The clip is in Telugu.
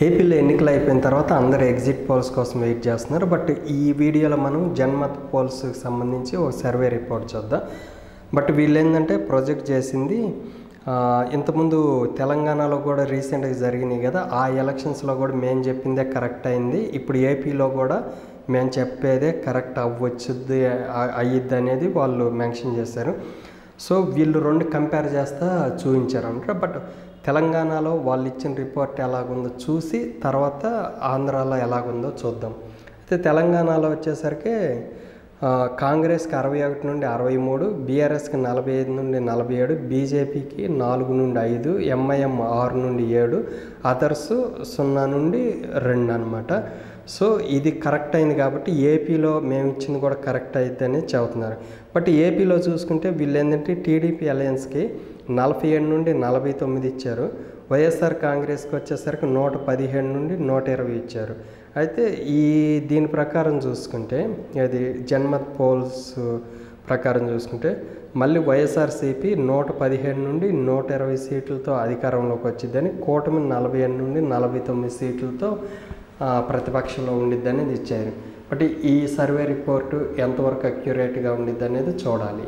ఏపీలో ఎన్నికలు అయిపోయిన తర్వాత అందరూ ఎగ్జిట్ పోల్స్ కోసం వెయిట్ చేస్తున్నారు. బట్ ఈ వీడియోలో మనం జన్మత్ పోల్స్కి సంబంధించి ఒక సర్వే రిపోర్ట్ చూద్దాం. బట్ వీళ్ళు ఏంటంటే ప్రొజెక్ట్ చేసింది ఇంతకుముందు తెలంగాణలో కూడా రీసెంట్గా జరిగినాయి కదా, ఆ ఎలక్షన్స్లో కూడా మేము చెప్పిందే కరెక్ట్ అయింది. ఇప్పుడు ఏపీలో కూడా మేము చెప్పేదే కరెక్ట్ అవ్వచ్చుద్ది అయ్యిద్ది అనేది వాళ్ళు మెన్షన్ చేశారు. సో వీళ్ళు రెండు కంపేర్ చేస్తా చూపించారంట. బట్ తెలంగాణలో వాళ్ళు ఇచ్చిన రిపోర్ట్ ఎలాగుందో చూసి తర్వాత ఆంధ్రాలో ఎలాగుందో చూద్దాం. అయితే తెలంగాణలో వచ్చేసరికి కాంగ్రెస్కి 61 నుండి 63, బీఆర్ఎస్కి 45 నుండి 47, బీజేపీకి 4 నుండి 5, ఎంఐఎం 6 నుండి 7, అదర్స్ 0 నుండి 2 అనమాట. సో ఇది కరెక్ట్ అయింది కాబట్టి ఏపీలో మేము ఇచ్చింది కూడా కరెక్ట్ అయింది అని చెబుతున్నారు. బట్ ఏపీలో చూసుకుంటే వీళ్ళు ఏంటంటే టీడీపీ అలయన్స్కి 47 నుండి 49 ఇచ్చారు. వైఎస్ఆర్ కాంగ్రెస్కి వచ్చేసరికి 117 నుండి 120 ఇచ్చారు. అయితే దీని ప్రకారం చూసుకుంటే అది జన్మత్ పోల్స్ ప్రకారం చూసుకుంటే మళ్ళీ వైఎస్ఆర్సీపీ 117 నుండి 120 సీట్లతో అధికారంలోకి వచ్చిద్దని, కూటమి 48 నుండి 49 సీట్లతో ప్రతిపక్షంలో ఉండిద్ది అనేది ఇచ్చారు. బట్ ఈ సర్వే రిపోర్టు ఎంతవరకు అక్యురేట్గా ఉండిద్ది అనేది చూడాలి.